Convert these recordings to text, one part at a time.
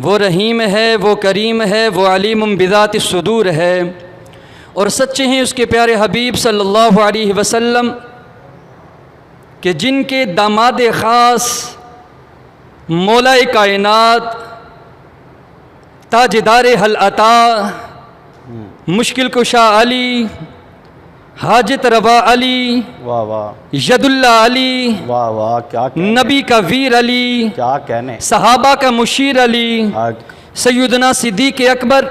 وہ رحیم ہے، وہ کریم ہے، وہ علیم بذات الصدور ہے، اور سچے ہیں اس کے پیارے حبیب صلی اللہ علیہ وسلم کہ جن کے داماد خاص مولا کائنات تاجدار حل عطا مشکل کشا علی حاجت روا علی واہ واہ ید اللہ علی واہ واہ، کیا کہنے، نبی کا ویر علی کیا کہنے، صحابہ کا مشیر علی سیدنا صدیق اکبر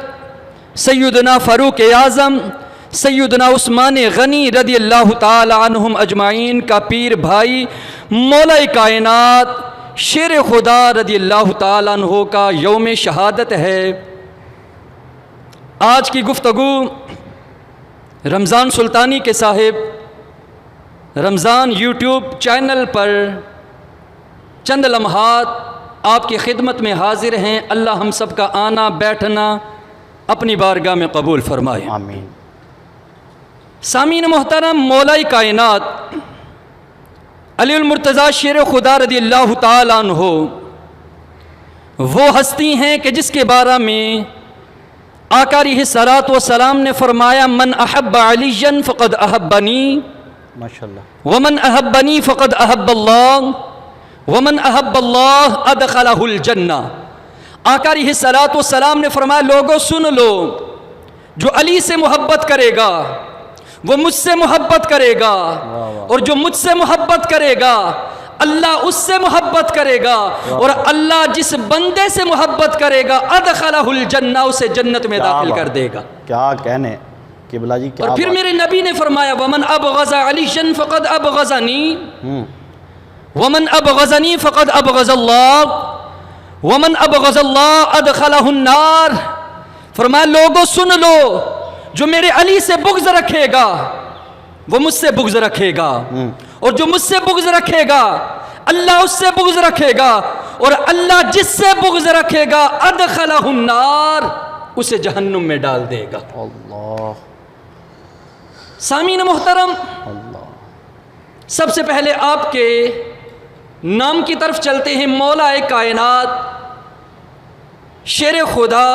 سیدنا فاروق اعظم سیدنا عثمان غنی رضی اللہ تعالی عنہم اجمعین کا پیر بھائی مولا کائنات شیر خدا رضی اللہ تعالی عنہ کا یوم شہادت ہے۔ آج کی گفتگو رمضان سلطانی کے صاحب رمضان یوٹیوب چینل پر چند لمحات آپ کی خدمت میں حاضر ہیں۔ اللہ ہم سب کا آنا بیٹھنا اپنی بارگاہ میں قبول فرمائے، آمین۔ سامعین محترم، مولا کائنات علی المرتضیٰ شیر خدا رضی اللہ تعالی عنہ وہ ہستی ہیں کہ جس کے بارے میں آقا علیہ الصلوۃ والسلام نے فرمایا من احب علیًا فقد احبنی ماشاءاللہ، ومن احبنی فقد احب اللہ ومن احب اللہ ادخلہ الجنہ۔ آقا علیہ الصلوۃ والسلام نے فرمایا لوگوں سن لو، جو علی سے محبت کرے گا وہ مجھ سے محبت کرے گا، اور جو مجھ سے محبت کرے گا اللہ اس سے محبت کرے گا، اور اللہ جس بندے سے محبت کرے گا ادخلہ الجنہ اسے جنت میں داخل کر دے گا۔ کیا کہنے قبلہ جی، کیا اور پھر بات۔ میرے نبی نے فرمایا ومن ابغض علیٰ فقد ابغضنی ومن ابغضنی فقد ابغض اللہ ومن ابغض اللہ ادخلہ النار۔ فرمایا لوگوں سن لو، جو میرے علی سے بغض رکھے گا وہ مجھ سے بغض رکھے گا، اور جو مجھ سے بغض رکھے گا اللہ اس سے بغض رکھے گا، اور اللہ جس سے بغض رکھے گا ادخلہ النار اسے جہنم میں ڈال دے گا۔ اللہ سامعین محترم، اللہ، سب سے پہلے آپ کے نام کی طرف چلتے ہیں۔ مولا کائنات شیر خدا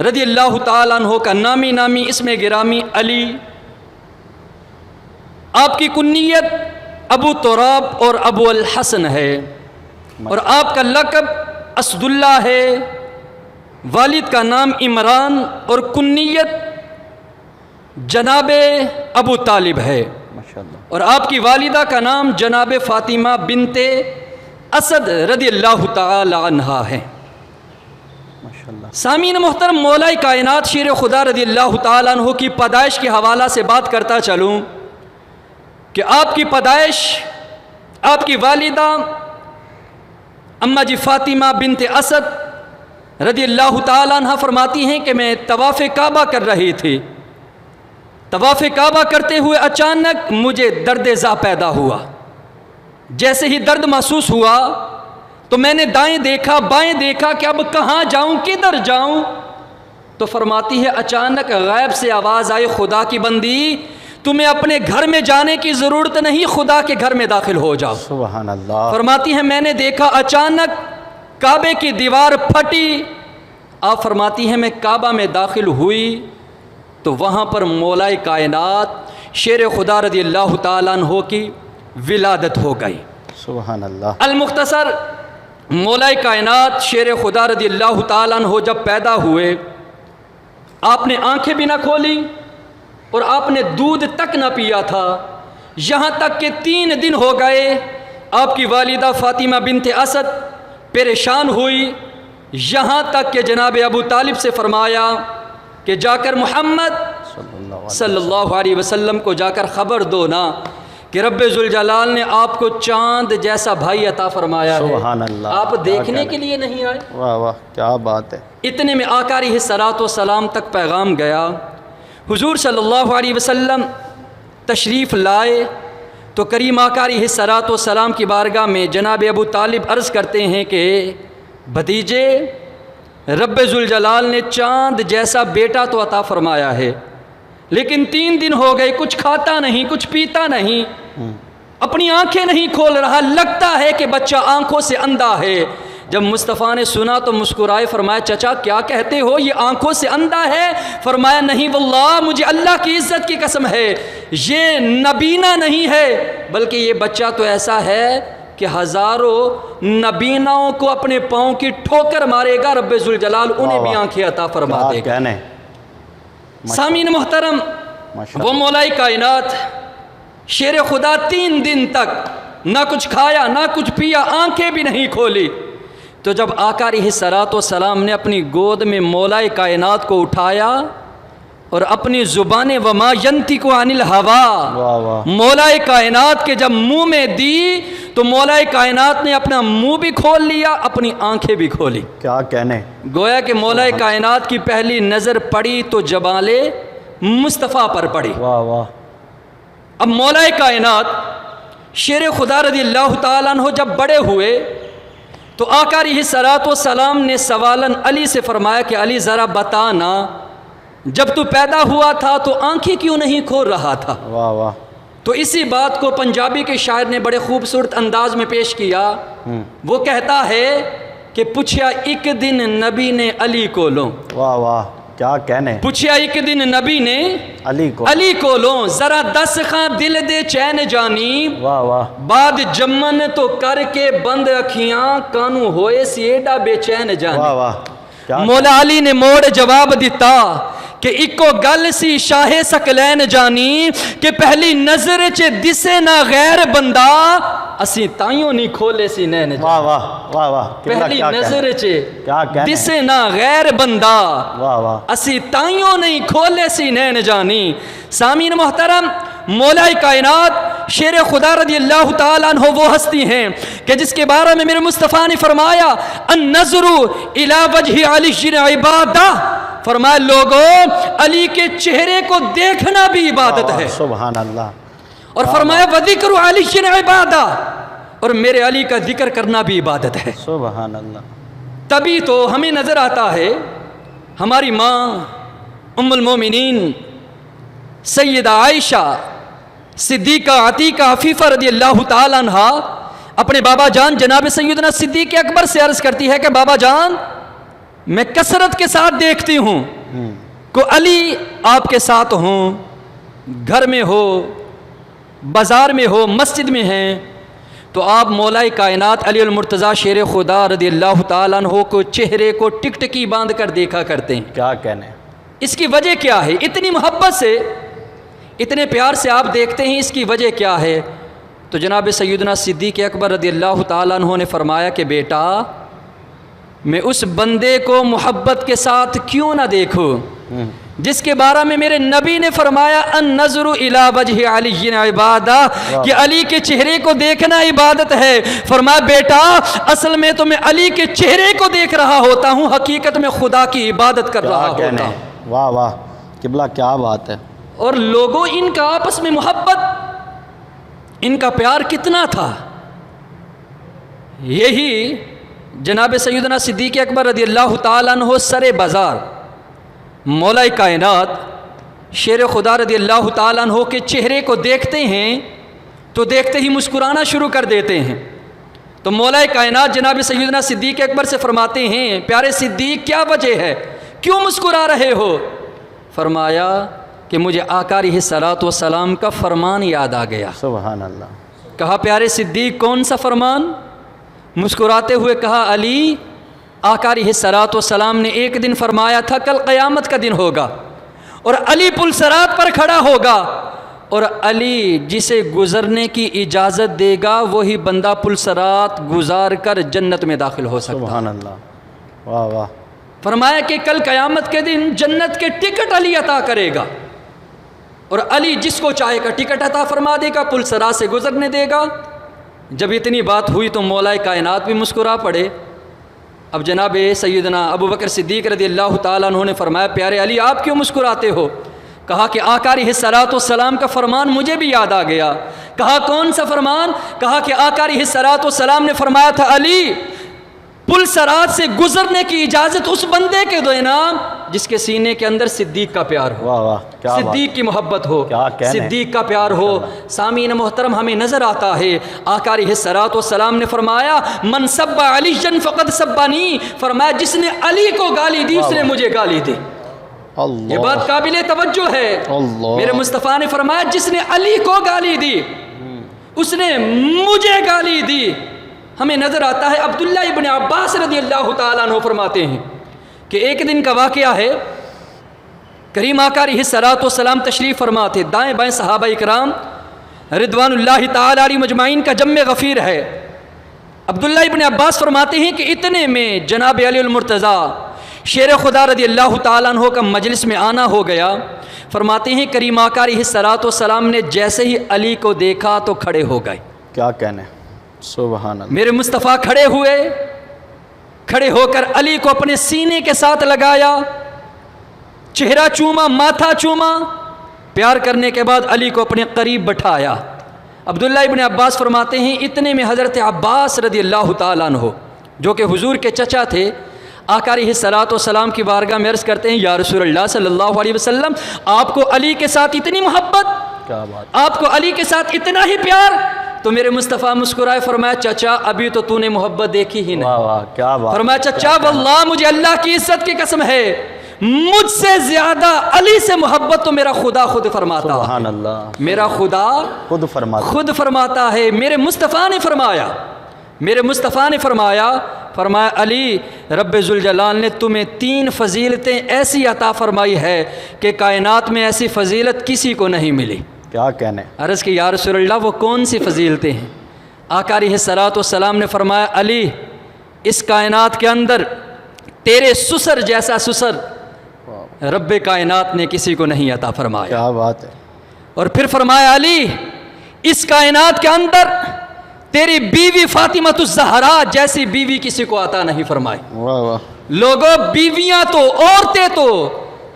رضی اللہ تعالیٰ عنہ کا نامی اسم گرامی علی، آپ کی کنیت ابو تراب اور ابو الحسن ہے، اور آپ کا لقب اسد اللہ ہے، والد کا نام عمران اور کنیت جناب ابو طالب ہے، ماشاءاللہ، اور آپ کی والدہ کا نام جناب فاطمہ بنت اسد رضی اللہ تعالی عنہا ہے۔ ماشاءاللہ، سامعین محترم، مولا کائنات شیر خدا رضی اللہ تعالی عنہ کی پیدائش کے حوالہ سے بات کرتا چلوں کہ آپ کی پیدائش آپ کی والدہ اماں جی فاطمہ بنت اسد رضی اللہ تعالی عنہ فرماتی ہیں کہ میں طواف کعبہ کر رہی تھی، طواف کعبہ کرتے ہوئے اچانک مجھے درد زا پیدا ہوا، جیسے ہی درد محسوس ہوا تو میں نے دائیں دیکھا بائیں دیکھا کہ اب کہاں جاؤں کدھر جاؤں، تو فرماتی ہے اچانک غیب سے آواز آئی خدا کی بندی تمہیں اپنے گھر میں جانے کی ضرورت نہیں، خدا کے گھر میں داخل ہو جاؤ۔ سبحان اللہ، فرماتی ہے میں نے دیکھا اچانک کعبے کی دیوار پھٹی، آپ فرماتی ہیں میں کعبہ میں داخل ہوئی تو وہاں پر مولا کائنات شیر خدا رضی اللہ تعالیٰ عنہ کی ولادت ہو گئی۔ سبحان اللہ، المختصر، مولا کائنات شیر خدا رضی اللہ تعالیٰ عنہ جب پیدا ہوئے آپ نے آنکھیں بھی نہ کھولی اور آپ نے دودھ تک نہ پیا تھا، یہاں تک کہ 3 دن ہو گئے۔ آپ کی والدہ فاطمہ بنت اسد پریشان ہوئی، یہاں تک کہ جناب ابو طالب سے فرمایا کہ جا کر محمد صلی اللہ علیہ وسلم کو جا کر خبر دو نا کہ رب ذوالجلال نے آپ کو چاند جیسا بھائی عطا فرمایا ہے، سبحان اللہ، آپ دیکھنے کے لیے نہیں آئے؟ واہ واہ، کیا بات ہے۔ اتنے میں آقا علیہ الصلوۃ والسلام تک پیغام گیا، حضور صلی اللہ علیہ وسلم تشریف لائے تو کریم آقا علیہ الصلوۃ والسلام کی بارگاہ میں جناب ابو طالب عرض کرتے ہیں کہ بھتیجے رب ذوالجلال نے چاند جیسا بیٹا تو عطا فرمایا ہے، لیکن 3 دن ہو گئے کچھ کھاتا نہیں کچھ پیتا نہیں، اپنی آنکھیں نہیں کھول رہا، لگتا ہے کہ بچہ آنکھوں سے اندھا ہے۔ جب مصطفیٰ نے سنا تو مسکرائے، فرمایا چچا کیا کہتے ہو، یہ آنکھوں سے اندھا ہے؟ فرمایا نہیں واللہ، مجھے اللہ کی عزت کی قسم ہے یہ نبینا نہیں ہے، بلکہ یہ بچہ تو ایسا ہے کہ ہزاروں نبیناؤں کو اپنے پاؤں کی ٹھوکر مارے گا، رب ذوالجلال انہیں بھی آنکھیں عطا فرما دے گا۔ سامعین محترم، وہ مولا کائنات شیر خدا 3 دن تک نہ کچھ کھایا نہ کچھ پیا، آنکھیں بھی نہیں کھولی، تو جب آقا علیہ الصلوۃ والسلام نے اپنی گود میں مولا کائنات کو اٹھایا اور اپنی زبان وما ینطق عن الہوا مولا کائنات کے جب منہ میں دی تو مولا کائنات نے اپنا منہ بھی کھول لیا، اپنی آنکھیں بھی کھولی۔ کیا کہنے، گویا کہ مولا کائنات کی پہلی نظر پڑی تو جمال مصطفیٰ پر پڑی۔ واہ واہ۔ اب مولا کائنات شیر خدا رضی اللہ تعالیٰ عنہ جب بڑے ہوئے تو آقا علیہ الصلوۃ والسلام نے سوالن علی سے فرمایا کہ علی ذرا بتانا، جب تو پیدا ہوا تھا تو آنکھیں کیوں نہیں کھول رہا تھا؟ واہ واہ۔ تو اسی بات کو پنجابی کے شاعر نے بڑے خوبصورت انداز میں پیش کیا، وہ کہتا ہے کہ پوچھا ایک دن نبی نے علی کو لوں، واہ واہ کیا کہنے، پوچھا ایک دن نبی نے علی کو لوں، ذرا دس خاں دل دے چین جانی، واہ واہ بعد جمن تو کر کے بند اکھیاں، کانوں ہوئے سی ایڈا بے چین جانی۔ واہ واہ کیا مولا علی نے موڑ جواب دیتا کہ اکو گل سی شاہ سکلین جانی، کہ پہلی نظر چے دسے نہ غیر بندہ، اسی تائیوں نہیں کھولے سی نین جانی۔ واہ واہ واہ واہ، پہلی نظر چے کیا کہنے، دسے نہ غیر بندہ، واہ واہ، اسی تائیوں نہیں کھولے سی نین جانی۔ سامعین محترم، مولا کائنات شیر خدا رضی اللہ تعالیٰ عنہ وہ ہستی ہیں کہ جس کے بارے میں میرے مصطفیٰ نے فرمایا النظر الی وجہ علی عبادہ، فرمایا لوگوں علی کے چہرے کو دیکھنا بھی عبادت ہے، سبحان اللہ، اور فرمایا وذکر علی عبادہ، اور میرے علی کا ذکر کرنا بھی عبادت ہے۔ سبحان اللہ۔ تبھی تو ہمیں نظر آتا ہے ہماری ماں ام المومنین سیدہ عائشہ صدیقہ عتیقہ عفیفہ رضی اللہ تعالیٰ عنہ اپنے بابا جان جناب سیدنا صدیق اکبر سے عرض کرتی ہے کہ بابا جان میں کثرت کے ساتھ دیکھتی ہوں کہ علی آپ کے ساتھ ہوں، گھر میں ہو، بازار میں ہو، مسجد میں ہیں، تو آپ مولا کائنات علی المرتضیٰ شیر خدا رضی اللہ تعالیٰ عنہ کو چہرے کو ٹکٹکی باندھ کر دیکھا کرتے ہیں۔ کیا کہنے، اس کی وجہ کیا ہے؟ اتنی محبت سے، اتنے پیار سے آپ دیکھتے ہیں، اس کی وجہ کیا ہے؟ تو جناب سیدنا صدیق اکبر رضی اللہ تعالیٰ عنہ نے فرمایا کہ بیٹا میں اس بندے کو محبت کے ساتھ کیوں نہ دیکھوں جس کے بارے میں میرے نبی نے فرمایا النظر الی وجہ علی عبادہ، کہ علی کے چہرے کو دیکھنا عبادت ہے۔ فرمایا بیٹا اصل میں تو میں علی کے چہرے کو دیکھ رہا ہوتا ہوں، حقیقت میں خدا کی عبادت کر رہا ہوتا ہوں۔ واہ واہ قبلہ کیا بات ہے۔ اور لوگوں ان کا آپس میں محبت، ان کا پیار کتنا تھا، یہی جناب سیدنا صدیق اکبر رضی اللہ تعالیٰ عنہ سر بازار مولا کائنات شیر خدا رضی اللہ تعالیٰ عنہ کے چہرے کو دیکھتے ہیں تو دیکھتے ہی مسکرانا شروع کر دیتے ہیں۔ تو مولا کائنات جناب سیدنا صدیق اکبر سے فرماتے ہیں پیارے صدیق کیا وجہ ہے، کیوں مسکرا رہے ہو؟ فرمایا کہ مجھے آقا علیہ الصلوۃ والسلام کا فرمان یاد آ گیا۔ سبحان اللہ۔ کہا پیارے صدیق کون سا فرمان؟ مسکراتے ہوئے کہا علی آقا علیہ الصلوۃ والسلام نے ایک دن فرمایا تھا کل قیامت کا دن ہوگا اور علی پل صراط پر کھڑا ہوگا، اور علی جسے گزرنے کی اجازت دے گا وہی بندہ پل صراط گزار کر جنت میں داخل ہو سکتا۔ سبحان اللہ، واہ واہ۔ فرمایا کہ کل قیامت کے دن جنت کے ٹکٹ علی عطا کرے گا، اور علی جس کو چاہے کا ٹکٹ عطا فرما دے گا، پل صراط سے گزرنے دے گا۔ جب اتنی بات ہوئی تو مولا کائنات بھی مسکرا پڑے۔ اب جناب سیدنا ابو بکر صدیق رضی اللہ تعالیٰ عنہ نے فرمایا پیارے علی آپ کیوں مسکراتے ہو؟ کہا کہ آقا علیہ الصلوۃ والسلام کا فرمان مجھے بھی یاد آ گیا۔ کہا کون سا فرمان؟ کہا کہ آقا علیہ الصلوۃ والسلام نے فرمایا تھا علی پل صراط سے گزرنے کی اجازت اس بندے کے دو نا جس کے سینے کے اندر صدیق کا پیار ہو، واہ واہ کیا صدیق کی محبت ہو، کیا کہنے، صدیق کا پیار ہو۔ سامعین محترم ہمیں نظر آتا ہے آقا علیہ الصلوۃ والسلام نے فرمایا من سب علی فقد سبانی، فرمایا جس نے علی کو گالی دی اس نے مجھے گالی دی۔ یہ اللہ بات قابل توجہ ہے۔ اللہ میرے مصطفیٰ نے فرمایا جس نے علی کو گالی دی اس نے مجھے گالی دی۔ ہمیں نظر آتا ہے عبداللہ ابن عباس رضی اللہ تعالیٰ عنہ فرماتے ہیں کہ ایک دن کا واقعہ ہے، کریم آقا علیہ الصلوۃ والسلام تشریف فرما تھے، دائیں بائیں صحابہ اکرام رضوان اللہ تعالیٰ علیہ مجمعین کا جم غفیر ہے۔ عبداللہ ابن عباس فرماتے ہیں کہ اتنے میں جناب علی المرتضیٰ شیر خدا رضی اللہ تعالیٰ عنہ کا مجلس میں آنا ہو گیا۔ فرماتے ہیں کریم آقا علیہ الصلوۃ والسلام نے جیسے ہی علی کو دیکھا تو کھڑے ہو گئے۔ کیا کہنے، سبحان اللہ، میرے مصطفیٰ کھڑے ہوئے، کھڑے ہو کر علی کو اپنے سینے کے ساتھ لگایا، چہرہ چوما، ماتھا چوما، پیار کرنے کے بعد علی کو اپنے قریب بٹھایا۔ عبداللہ ابن عباس فرماتے ہیں اتنے میں حضرت عباس رضی اللہ تعالیٰ عنہ جو کہ حضور کے چچا تھے، آقا علیہ الصلوۃ والسلام کی بارگاہ میں عرض کرتے ہیں یا رسول اللہ صلی اللہ علیہ وسلم آپ کو علی کے ساتھ اتنی محبت، کیا بات، آپ کو علی کے ساتھ اتنا ہی پیار؟ تو میرے مصطفیٰ مسکرائے، فرمایا چچا ابھی تو نے محبت دیکھی ہی نہیں۔ واہ واہ کیا بات، فرمایا چچا واللہ مجھے اللہ کی عزت کی قسم ہے مجھ سے زیادہ علی سے محبت تو میرا خدا خود فرماتا ہے، سبحان اللہ، میرا خدا خود فرماتا، خود فرماتا ہے۔ میرے مصطفیٰ نے فرمایا، میرے مصطفیٰ نے فرمایا علی رب ذوالجلال نے تمہیں 3 فضیلتیں ایسی عطا فرمائی ہے کہ کائنات میں ایسی فضیلت کسی کو نہیں ملی۔ کیا کہنے، عرض کہ یا رسول اللہ وہ کون سی فضیلتیں ہیں؟ آقا علیہ الصلوۃ والسلام نے فرمایا علی اس کائنات کے اندر تیرے سسر جیسا سسر رب کائنات نے کسی کو نہیں عطا فرمایا۔ کیا بات ہے، اور پھر فرمایا علی اس کائنات کے اندر تیری بیوی فاطمۃ الزہرا جیسی بیوی کسی کو عطا نہیں فرمائی۔ واہ واہ، لوگوں بیویاں تو عورتیں تو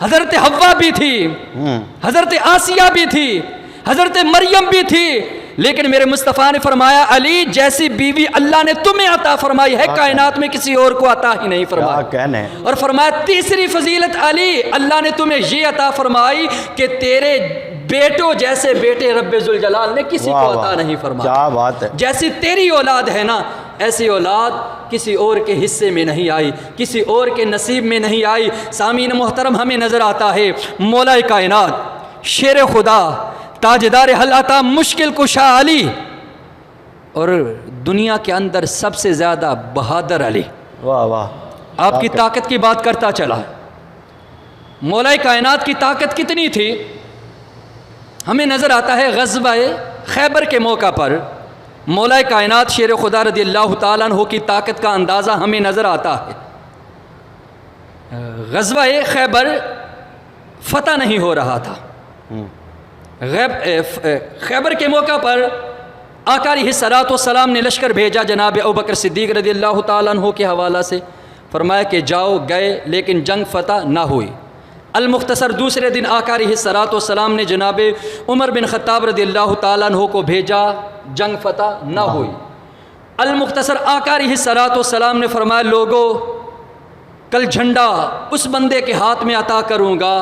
حضرت حوا بھی تھی، حضرت آسیہ بھی تھی، حضرت مریم بھی تھی، لیکن میرے مصطفیٰ نے فرمایا علی جیسی بیوی اللہ نے تمہیں عطا فرمائی ہے کائنات میں کسی اور کو عطا ہی نہیں کیا فرمایا۔ کہنے، اور فرمایا تیسری فضیلت علی اللہ نے تمہیں یہ عطا فرمائی کہ تیرے بیٹوں جیسے بیٹے رب ذوالجلال نے کسی کو عطا نہیں فرمایا۔ کیا بات ہے، جیسی تیری اولاد ہے نا ایسی اولاد کسی اور کے حصے میں نہیں آئی، کسی اور کے نصیب میں نہیں آئی۔ سامعین محترم ہمیں نظر آتا ہے مولا کائنات شیر خدا تاجدار حل عطا مشکل کشا علی اور دنیا کے اندر سب سے زیادہ بہادر علی، واہ واہ، آپ کی طاقت کی بات کرتا چلا۔ مولا کائنات کی طاقت کتنی تھی؟ ہمیں نظر آتا ہے غزوہ خیبر کے موقع پر مولا کائنات شیر خدا رضی اللہ تعالیٰ عنہ کی طاقت کا اندازہ ہمیں نظر آتا ہے۔ غزوہ خیبر فتح نہیں ہو رہا تھا، خیبر کے موقع پر آقا علیہ الصلوۃ والسلام نے لشکر بھیجا جناب ابوبکر صدیق رضی اللہ تعالیٰ عنہ کے حوالہ سے، فرمایا کہ جاؤ، گئے لیکن جنگ فتح نہ ہوئی۔ المختصر دوسرے دن آقا علیہ الصلوۃ والسلام نے جناب عمر بن خطاب رضی اللہ تعالیٰ عنہ کو بھیجا، جنگ فتح نہ ہوئی۔ المختصر آقا علیہ الصلوۃ والسلام نے فرمایا لوگو کل جھنڈا اس بندے کے ہاتھ میں عطا کروں گا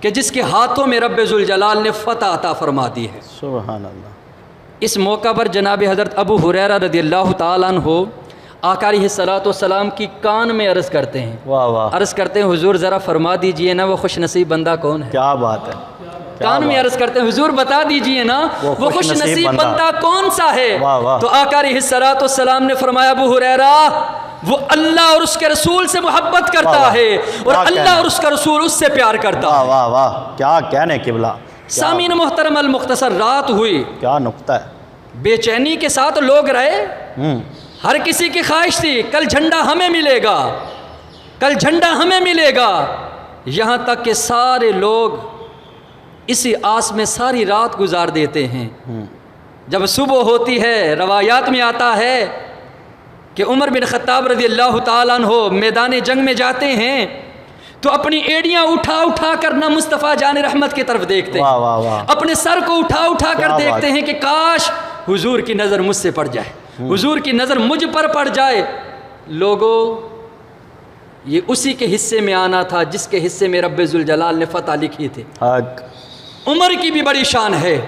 کہ جس کے ہاتھوں میں رب ذوالجلال نے فتح عطا فرما دی ہے۔ سبحان اللہ، اس موقع پر جناب حضرت ابو ہریرہ رضی اللہ تعالیٰ عنہ آقا علیہ الصلوۃ والسلام کی کان میں عرض کرتے ہیں، واہ واہ، عرض کرتے ہیں حضور ذرا فرما دیجئے نا وہ خوش نصیب بندہ کون ہے؟ کیا بات ہے، کان میں عرض کرتے ہیں حضور بتا دیجئے نا وہ خوش نصیب بندہ کون سا ہے؟ واہ واہ، تو آقا علیہ الصلوۃ والسلام نے فرمایا ابو ہریرہ وہ اللہ اور اس کے رسول سے محبت کرتا ہے اور اللہ اور اس کا رسول اس سے پیار کرتا واہ ہے۔ واہ واہ، کیا کہنے قبلہ، سامعین محترم المختصر رات ہوئی، کیا نقطہ ہے، بے چینی کے ساتھ لوگ رہے، ہر کسی کی خواہش تھی کل جھنڈا ہمیں ملے گا، کل جھنڈا ہمیں ملے گا، یہاں تک کہ سارے لوگ اسی آس میں ساری رات گزار دیتے ہیں۔ جب صبح ہوتی ہے روایات میں آتا ہے کہ عمر بن خطاب رضی اللہ تعالیٰ عنہ میدان جنگ میں جاتے ہیں تو اپنی ایڑیاں اٹھا اٹھا کر نہ مصطفیٰ جان رحمت کی طرف دیکھتے واہ واہ واہ، ہیں، اپنے سر کو اٹھا اٹھا کر دیکھتے ہیں کہ کاش حضور کی نظر مجھ سے پڑ جائے، حضور کی نظر مجھ پر پڑ جائے، لوگوں یہ اسی کے حصے میں آنا تھا جس کے حصے میں رب ذوالجلال نے فتح لکھی تھی۔ حق عمر کی بھی بڑی شان ہے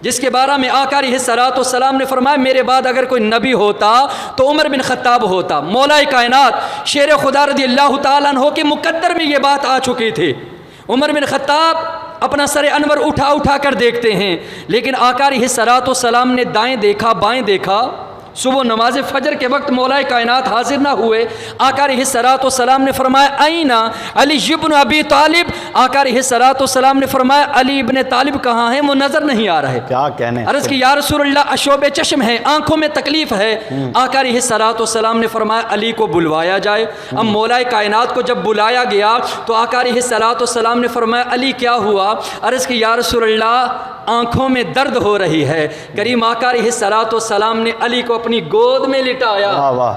جس کے بارے میں آقا علیہ الصلوۃ والسلام نے فرمایا میرے بعد اگر کوئی نبی ہوتا تو عمر بن خطاب ہوتا۔ مولا کائنات شیر خدا رضی اللہ تعالیٰ عنہ کے مقدر میں یہ بات آ چکی تھی۔ عمر بن خطاب اپنا سر انور اٹھا اٹھا کر دیکھتے ہیں، لیکن آقا علیہ الصلوۃ والسلام نے دائیں دیکھا بائیں دیکھا، صبح نماز فجر کے وقت مولا کائنات حاضر نہ ہوئے۔ آقا علیہ الصلوۃ والسلام نے فرمایا اینہ علی ابن ابی طالب، آقا علیہ الصلوۃ والسلام نے فرمایا علی ابن طالب کہاں ہیں، وہ نظر نہیں آ رہے۔ کیا کہنے، عرض کی یا رسول اللہ اشوب چشم ہے، آنکھوں میں تکلیف ہے۔ آقا علیہ الصلوۃ والسلام نے فرمایا علی کو بلوایا جائے۔ اب مولا کائنات کو جب بلایا گیا تو آقا علیہ الصلوۃ والسلام نے فرمایا علی کیا ہوا؟ عرض کی یا رسول اللہ آنکھوں میں درد ہو رہی ہے۔ کریم آقا علیہ الصلوۃ والسلام نے علی کو اپنی گود میں لٹایا واہ واہ،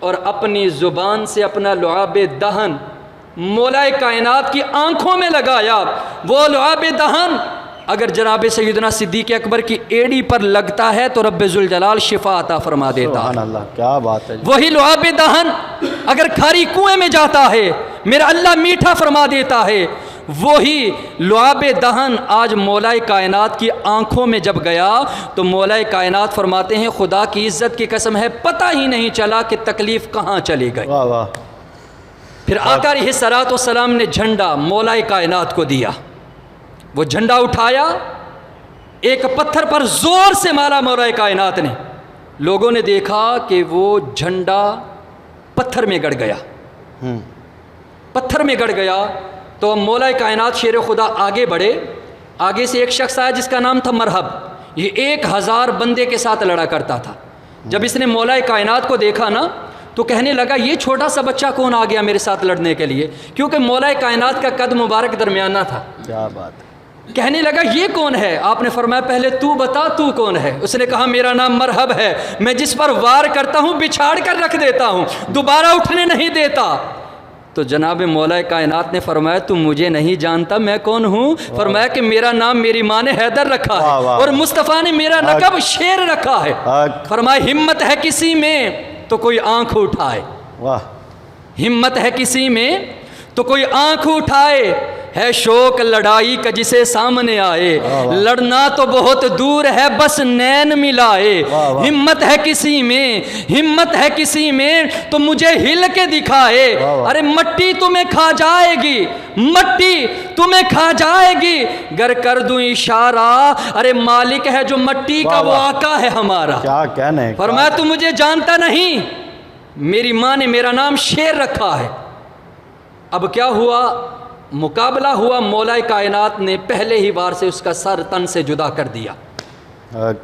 اور اپنی زبان سے اپنا لعاب دہن مولا کائنات کی آنکھوں میں لگایا۔ وہ لعاب دہن اگر جناب سیدنا صدیق اکبر کی ایڑی پر لگتا ہے تو رب ذوالجلال شفا عطا فرما دیتا ہے۔ سبحان اللہ، کیا بات ہے۔ وہی لعاب دہن اگر کھاری کنویں میں جاتا ہے میرا اللہ میٹھا فرما دیتا ہے۔ وہی لعاب دہن آج مولا کائنات کی آنکھوں میں جب گیا تو مولا کائنات فرماتے ہیں خدا کی عزت کی قسم ہے پتہ ہی نہیں چلا کہ تکلیف کہاں چلی گئی۔ واہ واہ، پھر آقا علیہ الصلوۃ والسلام نے جھنڈا مولا کائنات کو دیا، وہ جھنڈا اٹھایا، ایک پتھر پر زور سے مارا مولا کائنات نے۔ لوگوں نے دیکھا کہ وہ جھنڈا پتھر میں گڑ گیا، پتھر میں گڑ گیا۔ تو مولا کائنات شیر خدا آگے بڑھے، آگے سے ایک شخص آیا جس کا نام تھا مرحب، یہ 1000 بندے کے ساتھ لڑا کرتا تھا۔ جب اس نے مولا کائنات کو دیکھا نا تو کہنے لگا یہ چھوٹا سا بچہ کون آ گیا میرے ساتھ لڑنے کے لیے، کیونکہ مولا کائنات کا قد مبارک درمیانہ تھا۔ کیا بات ہے۔ کہنے لگا یہ کون ہے؟ آپ نے فرمایا پہلے تو بتا تو کون ہے؟ اس نے کہا میرا نام مرحب ہے، میں جس پر وار کرتا ہوں بچھاڑ کر رکھ دیتا ہوں، دوبارہ اٹھنے نہیں دیتا۔ تو جناب مولا کائنات نے فرمایا تم مجھے نہیں جانتا میں کون ہوں؟ فرمایا کہ میرا نام میری ماں نے حیدر رکھا ہے اور مصطفیٰ نے میرا لقب شیر رکھا ہے۔ فرمایا ہمت ہے کسی میں تو کوئی آنکھ اٹھائے، واہ، ہمت ہے کسی میں تو کوئی آنکھ اٹھائے، ہے شوق لڑائی کا جسے سامنے آئے، لڑنا تو بہت دور ہے بس نین ملائے۔ ہمت ہے کسی میں، ہمت ہے کسی میں تو مجھے ہل کے دکھائے۔ ارے مٹی تمہیں کھا جائے گی، مٹی تمہیں کھا جائے گی گر کر دوں اشارہ، ارے مالک ہے جو مٹی کا وہ آقا ہے ہمارا۔ کیا کہنے۔ فرمایا تو مجھے جانتا نہیں، میری ماں نے میرا نام شیر رکھا ہے۔ اب کیا ہوا؟ مقابلہ ہوا، مولا کائنات نے پہلے ہی وار سے اس کا سر تن سے جدا کر دیا۔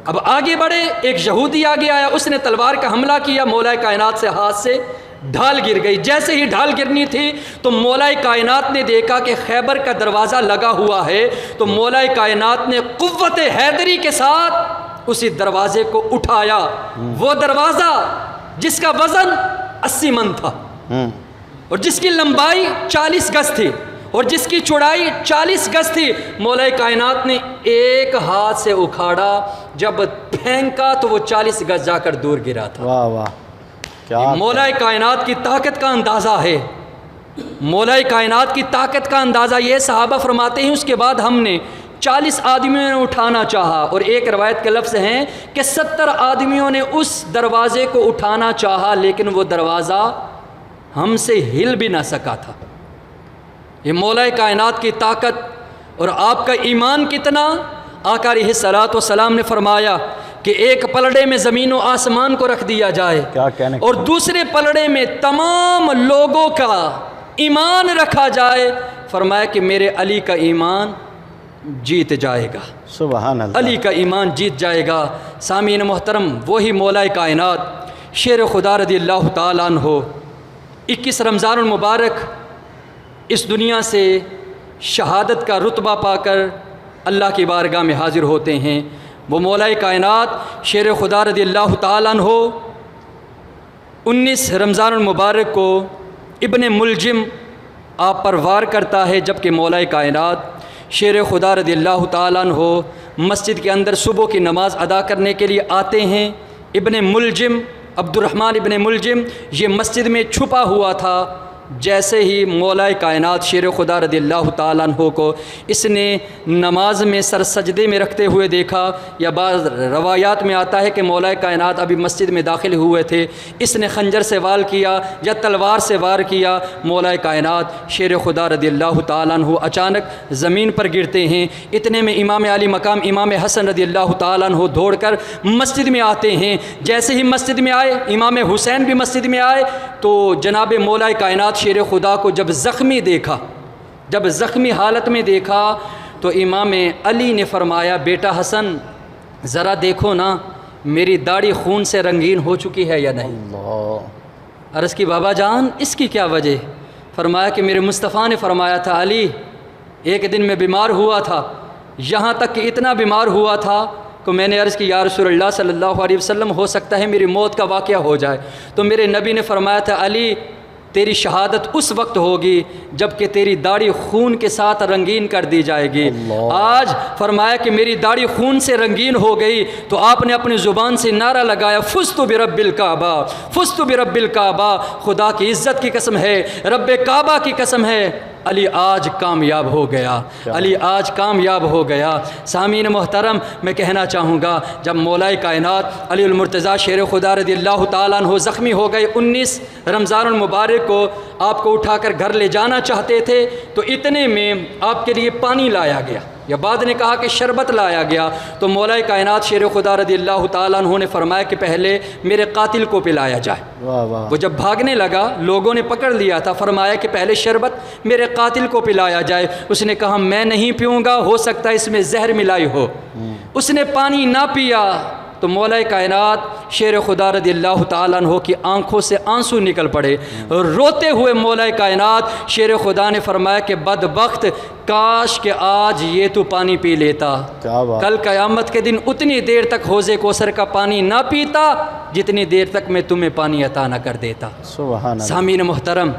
اب آگے بڑھے، ایک یہودی آگے آیا، اس نے تلوار کا حملہ کیا، مولا کائنات سے ہاتھ سے ڈھال گر گئی۔ جیسے ہی ڈھال گرنی تھی تو مولا کائنات نے دیکھا کہ خیبر کا دروازہ لگا ہوا ہے، تو مولا کائنات نے قوت حیدری کے ساتھ اسی دروازے کو اٹھایا۔ وہ دروازہ جس کا وزن 80 من تھا اور جس کی لمبائی 40 گز تھی اور جس کی چوڑائی 40 گز تھی، مولا کائنات نے ایک ہاتھ سے اکھاڑا، جب پھینکا تو وہ 40 گز جا کر دور گرا تھا۔ واہ واہ، کیا مولا کائنات کی طاقت کا اندازہ ہے، مولا کائنات کی طاقت کا اندازہ یہ صحابہ فرماتے ہیں۔ اس کے بعد ہم نے 40 آدمیوں نے اٹھانا چاہا، اور ایک روایت کے لفظ ہیں کہ 70 آدمیوں نے اس دروازے کو اٹھانا چاہا، لیکن وہ دروازہ ہم سے ہل بھی نہ سکا تھا۔ یہ مولا کائنات کی طاقت اور آپ کا ایمان کتنا۔ آقا علیہ الصلوۃ والسلام نے فرمایا کہ ایک پلڑے میں زمین و آسمان کو رکھ دیا جائے کیا کہنے، اور دوسرے پلڑے میں تمام لوگوں کا ایمان رکھا جائے، فرمایا کہ میرے علی کا ایمان جیت جائے گا، سبحان اللہ، علی کا ایمان جیت جائے گا۔ سامعین محترم، وہی مولا کائنات شیر خدا رضی اللہ تعالیٰ عنہ 21 رمضان المبارک اس دنیا سے شہادت کا رتبہ پا کر اللہ کی بارگاہ میں حاضر ہوتے ہیں۔ وہ مولا کائنات شیر خدا رضی اللہ تعالیٰ عنہ 19 رمضان المبارک کو ابن ملجم آپ پر وار کرتا ہے، جبکہ مولا کائنات شیر خدا رضی اللہ تعالیٰ عنہ مسجد کے اندر صبح کی نماز ادا کرنے کے لیے آتے ہیں۔ ابن ملجم عبد الرحمن ابن ملجم یہ مسجد میں چھپا ہوا تھا۔ جیسے ہی مولا کائنات شیر خدا رضی اللہ تعالیٰ عنہ کو اس نے نماز میں سر سجدے میں رکھتے ہوئے دیکھا، یا بعض روایات میں آتا ہے کہ مولا کائنات ابھی مسجد میں داخل ہوئے تھے، اس نے خنجر سے وار کیا یا تلوار سے وار کیا، مولا کائنات شیر خدا رضی اللہ تعالیٰ عنہ اچانک زمین پر گرتے ہیں۔ اتنے میں امام علی مقام امام حسن رضی اللہ تعالیٰ عنہ دوڑ کر مسجد میں آتے ہیں۔ جیسے ہی مسجد میں آئے، امام حسین بھی مسجد میں آئے، تو جناب مولا کائنات شیر خدا کو جب زخمی دیکھا، جب زخمی حالت میں دیکھا، تو امام علی نے فرمایا بیٹا حسن ذرا دیکھو نا میری داڑھی خون سے رنگین ہو چکی ہے یا نہیں۔ اللہ، عرض کی بابا جان اس کی کیا وجہ؟ فرمایا کہ میرے مصطفیٰ نے فرمایا تھا علی ایک دن میں بیمار ہوا تھا، یہاں تک کہ اتنا بیمار ہوا تھا کہ میں نے عرض کی یا رسول اللہ صلی اللہ علیہ وسلم ہو سکتا ہے میری موت کا واقعہ ہو جائے، تو میرے نبی نے فرمایا تھا علی تیری شہادت اس وقت ہوگی جب کہ تیری داڑھی خون کے ساتھ رنگین کر دی جائے گی۔ آج فرمایا کہ میری داڑھی خون سے رنگین ہو گئی، تو آپ نے اپنی زبان سے نعرہ لگایا فزت برب الکعبہ، فزت برب الکعبہ، خدا کی عزت کی قسم ہے، رب کعبہ کی قسم ہے، علی آج کامیاب ہو گیا، علی آج کامیاب ہو گیا۔ سامعین محترم، میں کہنا چاہوں گا جب مولا کائنات علی المرتضیٰ شیر خدا رضی اللہ تعالیٰ عنہ زخمی ہو گئے، 19 رمضان المبارک کو آپ کو اٹھا کر گھر لے جانا چاہتے تھے، تو اتنے میں آپ کے لیے پانی لایا گیا، یا بعد نے کہا کہ شربت لایا گیا، تو مولا کائنات شیر خدا رضی اللہ تعالیٰ عنہ نے فرمایا کہ پہلے میرے قاتل کو پلایا جائے۔ واہ واہ، وہ جب بھاگنے لگا لوگوں نے پکڑ لیا تھا، فرمایا کہ پہلے شربت میرے قاتل کو پلایا جائے۔ اس نے کہا میں نہیں پیوں گا، ہو سکتا ہے اس میں زہر ملائی ہو۔ اس نے پانی نہ پیا تو مولا کائنات شیر خدا رضی اللہ تعالیٰ عنہ کی آنکھوں سے آنسو نکل پڑے۔ روتے ہوئے مولا کائنات شیر خدا نے فرمایا کہ بدبخت کاش کہ آج یہ تو پانی پی لیتا، کیا بات، کل قیامت کے دن اتنی دیر تک حوض کوثر کا پانی نہ پیتا جتنی دیر تک میں تمہیں پانی عطا نہ کر دیتا۔ سبحان اللہ، سامعین محترم،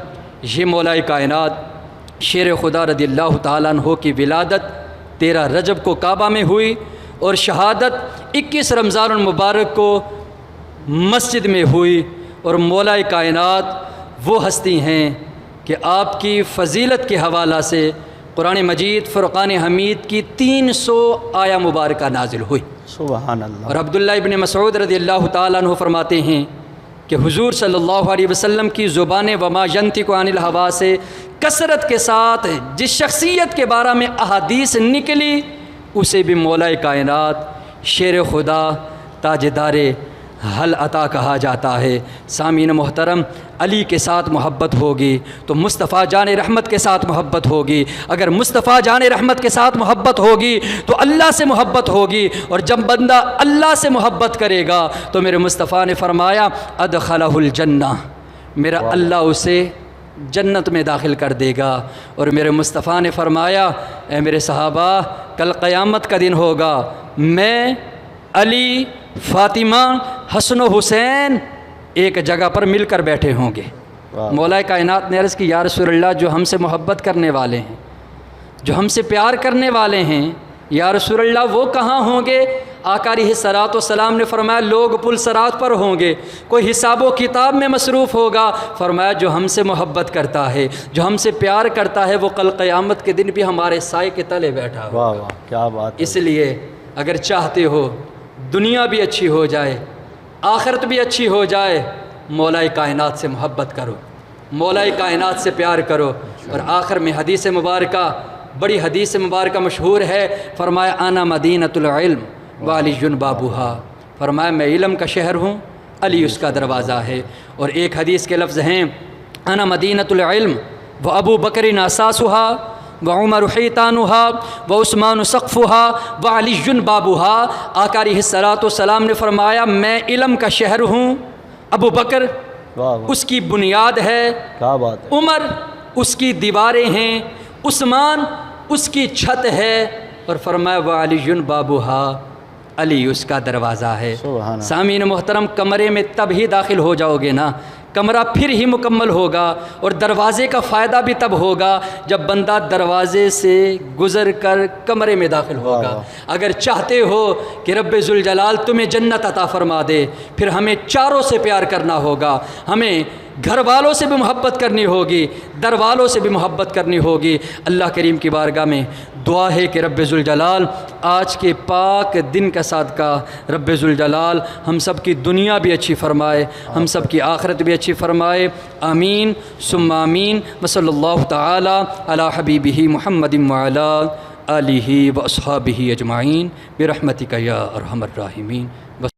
یہ مولا کائنات شیر خدا رضی اللہ تعالیٰ عنہ کی ولادت 13 رجب کو کعبہ میں ہوئی، اور شہادت 21 رمضان المبارک کو مسجد میں ہوئی۔ اور مولا کائنات وہ ہستی ہیں کہ آپ کی فضیلت کے حوالہ سے قرآن مجید فرقان حمید کی 300 آیہ مبارکہ نازل ہوئی۔ سبحان اللہ، اور عبداللہ ابن مسعود رضی اللہ تعالیٰ عنہ فرماتے ہیں کہ حضور صلی اللہ علیہ وسلم کی زبان وما ینطق عن الہوا سے کثرت کے ساتھ جس شخصیت کے بارے میں احادیث نکلی اسے بھی مولا کائنات شیر خدا تاجدار حل عطا کہا جاتا ہے۔ سامعین محترم، علی کے ساتھ محبت ہوگی تو مصطفیٰ جان رحمت کے ساتھ محبت ہوگی، اگر مصطفیٰ جان رحمت کے ساتھ محبت ہوگی تو اللہ سے محبت ہوگی، اور جب بندہ اللہ سے محبت کرے گا تو میرے مصطفیٰ نے فرمایا ادخلہ الجنہ، میرا اللہ اسے جنت میں داخل کر دے گا۔ اور میرے مصطفیٰ نے فرمایا اے میرے صحابہ کل قیامت کا دن ہوگا، میں علی فاطمہ حسن و حسین ایک جگہ پر مل کر بیٹھے ہوں گے۔ مولا کائنات نے عرض کی یا رسول اللہ جو ہم سے محبت کرنے والے ہیں، جو ہم سے پیار کرنے والے ہیں، یا رسول اللہ وہ کہاں ہوں گے؟ آقا علیہ الصلوۃ والسلام نے فرمایا لوگ پل صراط پر ہوں گے، کوئی حساب و کتاب میں مصروف ہوگا۔ فرمایا جو ہم سے محبت کرتا ہے، جو ہم سے پیار کرتا ہے، وہ کل قیامت کے دن بھی ہمارے سائے کے تلے بیٹھا ہو۔ واہ واہ، کیا بات ہے۔ اس لیے اگر چاہتے ہو دنیا بھی اچھی ہو جائے، آخرت بھی اچھی ہو جائے، مولا کائنات سے محبت کرو، مولا کائنات سے پیار کرو۔ اور آخر میں حدیث مبارکہ، بڑی حدیث مبارکہ مشہور ہے، فرمایا انا مدینۃ العلم وعلی بابوہا، فرمایا میں علم کا شہر ہوں، علی اس کا دروازہ ہے۔ اور ایک حدیث کے لفظ ہیں انا مدینۃ العلم و ابو بکر اساسہا وعمر حیطانہا وعثمان سقفہا وعلی بابوہا۔ آقا علیہ الصلوۃ والسلام نے فرمایا میں علم کا شہر ہوں، ابو بکر واہ واہ، اس کی بنیاد ہے، کیا بات ہے۔ عمر اس کی دیواریں ہیں، عثمان اس کی چھت ہے، اور فرمایا وعلی بابوہا، علی اس کا دروازہ ہے۔ سبحان اللہ۔ سامعین محترم، کمرے میں تب ہی داخل ہو جاؤ گے نا کمرہ پھر ہی مکمل ہوگا، اور دروازے کا فائدہ بھی تب ہوگا جب بندہ دروازے سے گزر کر کمرے میں داخل ہوگا۔ اگر چاہتے ہو کہ رب ذوالجلال تمہیں جنت عطا فرما دے، پھر ہمیں چاروں سے پیار کرنا ہوگا، ہمیں گھر والوں سے بھی محبت کرنی ہوگی، در والوں سے بھی محبت کرنی ہوگی۔ اللہ کریم کی بارگاہ میں دعا ہے کہ رب ذوالجلال آج کے پاک دن کا صدقہ رب ذوالجلال ہم سب کی دنیا بھی اچھی فرمائے، ہم سب کی آخرت بھی اچھی فرمائے، آمین ثم آمین۔ وصلی اللہ تعالی علی حبیبہ محمد وعلی آلہ و اصحابہ اجمعین برحمتک یا ارحم الراحمین۔